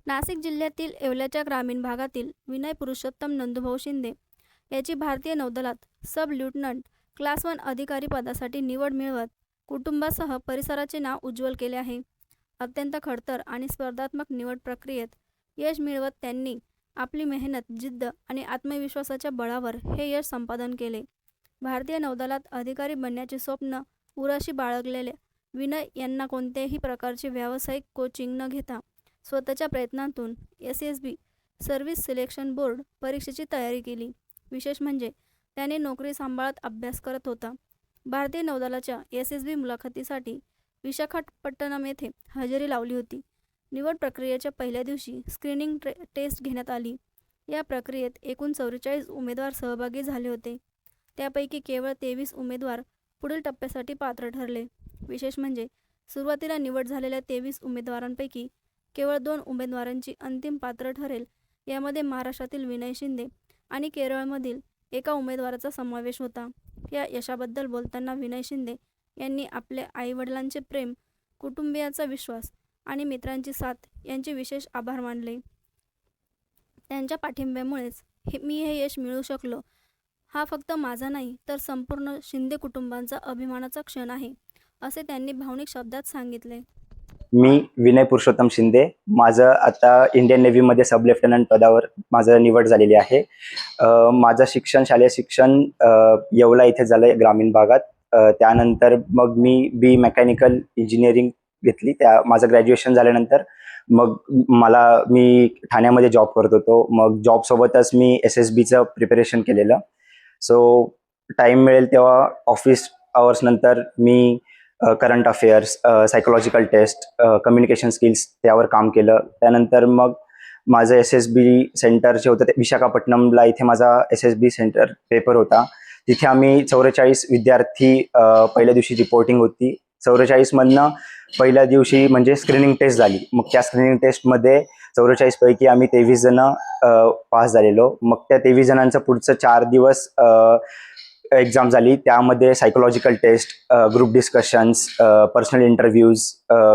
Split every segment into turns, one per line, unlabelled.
नाशिक जिल्ह्यातील येवल्याच्या ग्रामीण भागातील विनय पुरुषोत्तम नंदुभाऊ शिंदे याची भारतीय नौदलात सब लेफ्टनंट क्लास 1 अधिकारी पदासाठी निवड मिळवत कुटुंबासह परिसराचे नाव उज्ज्वल केले आहे. अत्यंत खडतर आणि स्पर्धात्मक निवड प्रक्रियेत यश मिळवत त्यांनी आपली मेहनत, जिद्द आणि आत्मविश्वासाच्या बळावर हे यश संपादन केले. भारतीय नौदलात अधिकारी बनण्याचे स्वप्न उराशी बाळगलेले विनय यांना कोणत्याही प्रकारचे व्यावसायिक कोचिंग न घेता स्वतःच्या प्रयत्नांतून SSB सर्व्हिस सिलेक्शन बोर्ड परीक्षेची तयारी केली. विशेष म्हणजे त्याने नोकरी सांभाळत अभ्यास करत होता. भारतीय नौदलाच्या SSB मुलाखतीसाठी विशाखापट्टणम येथे हजेरी लावली होती. निवड प्रक्रियेच्या पहिल्या दिवशी स्क्रीनिंग टेस्ट घेण्यात आली. या प्रक्रियेत एकूण 44 उमेदवार सहभागी झाले होते. त्यापैकी केवळ 23 उमेदवार पुढील टप्प्यासाठी पात्र ठरले. विशेष म्हणजे सुरुवातीला निवड झालेल्या 23 उमेदवारांपैकी केवळ 2 उमेदवारांची अंतिम पात्र ठरेल. यामध्ये महाराष्ट्रातील विनय शिंदे आणि केरळमधील एका उमेदवाराचा समावेश होता. या यशाबद्दल बोलताना विनय शिंदे यांनी आपल्या आईवडिलांचे प्रेम, कुटुंबियांचा विश्वास आणि मित्रांची साथ यांचे विशेष आभार मानले. त्यांच्या पाठिंब्यामुळेच मी हे यश मिळवू शकलो. हा फक्त माझा नाही तर संपूर्ण शिंदे कुटुंबांचा अभिमानाचा क्षण आहे, असे त्यांनी भावनिक शब्दात सांगितले.
मी विनय पुरुषोत्तम शिंदे. माझं आता इंडियन नेव्हीमध्ये सब लेफ्टनंट पदावर माझं निवड झालेली आहे. माझं शालेय शिक्षण येवला इथे झालं आहे ग्रामीण भागात. त्यानंतर मग मी मेकॅनिकल इंजिनिअरिंग घेतली. माझं ग्रॅज्युएशन झाल्यानंतर मग मी ठाण्यामध्ये जॉब करत होतो. मग जॉबसोबतच मी SSBचं प्रिपरेशन केलेलं. सो टाईम मिळेल तेव्हा ऑफिस आवर्स नंतर मी current affairs, psychological test, communication skills त्यावर काम केलं. त्यानंतर मग माझं SSB सेंटर जे होतं ते विशाखापट्टणमला इथे माझा SSB सेंटर पेपर होता. तिथे आम्ही 44 विद्यार्थी पहिल्या दिवशी रिपोर्टिंग होती. 44मधनं पहिल्या दिवशी म्हणजे स्क्रीनिंग टेस्ट झाली. मग त्या स्क्रीनिंग टेस्टमध्ये 44 पैकी आम्ही 23 जण पास झालेलो. मग त्या 23 जणांचं पुढचं 4 दिवस एक्झाम झाली. त्यामध्ये psychological test, group discussions, personal interviews,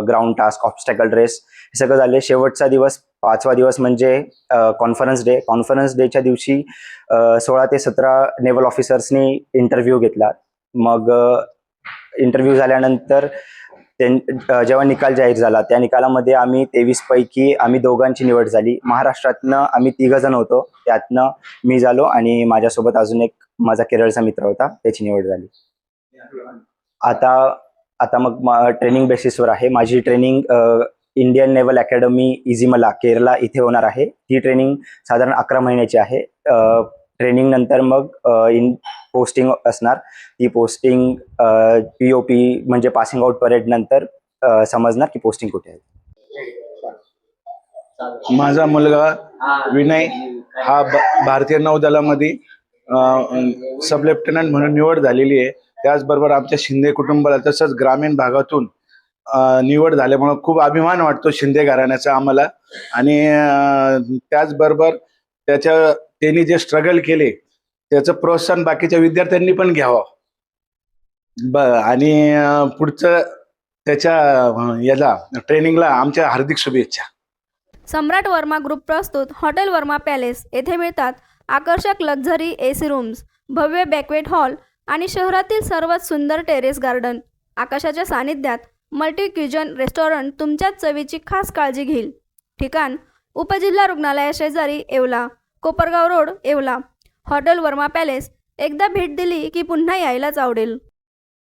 ground task, obstacle race हे सगळं झाले. शेवटचा दिवस 5वा दिवस म्हणजे कॉन्फरन्स डे. कॉन्फरन्स डेच्या दिवशी 16 ते 17 नेव्हल ऑफिसर्सनी इंटरव्ह्यू घेतला. मग इंटरव्ह्यू झाल्यानंतर जेव्हा निकाल जाहीर झाला त्या निकालामध्ये आम्ही 23 पैकी आम्ही दोघांची निवड झाली. महाराष्ट्रातनं आम्ही 3 जण होतो. त्यातनं मी झालो आणि माझ्यासोबत अजून एक माझा केरळचा मित्र होता, त्याची निवड झाली. आता मग ट्रेनिंग बेसिसवर आहे. माझी training Indian naval academy Ezhimala Kerala इथे होणार आहे. ती ट्रेनिंग साधारण 11 महिन्याची आहे. ट्रेनिंग नंतर मग पोस्टिंग असणार. ती पोस्टिंग POP म्हणजे पासिंग आउट परेड नंतर समजणार की पोस्टिंग कुठे आहे.
माझा मुलगा विनय हा भारतीय नौदलामध्ये सब लेफ्टनंट म्हणून निवड झालेली आहे. त्याचबरोबर आमच्या शिंदे कुटुंबाला तसंच ग्रामीण भागातून निवड झाल्यामुळं खूप अभिमान वाटतो शिंदे घराण्याचा आम्हाला. आणि त्याचबरोबर त्यांनी जे स्ट्रगल केले त्याचं प्रोत्साहन बाकीच्या विद्यार्थ्यांनी पण घ्यावं. आणि पुढचं त्याच्या याला ट्रेनिंगला आमच्या हार्दिक शुभेच्छा.
सम्राट वर्मा ग्रुप प्रस्तुत हॉटेल वर्मा पॅलेस येथे मिळतात आकर्षक लक्झरी AC रूम्स, भव्य बॅक्वेट हॉल आणि शहरातील सर्वात सुंदर टेरेस गार्डन. आकाशाच्या सानिध्यात मल्टी क्युजन रेस्टॉरंट तुमच्याच चवीची खास काळजी घेईल. ठिकाण उपजिल्हा रुग्णालयाशेजारी Yeola, Kopargaon road, Yeola. Hotel Verma palace एकदा भेट दिली की पुन्हा यायलाच आवडेल.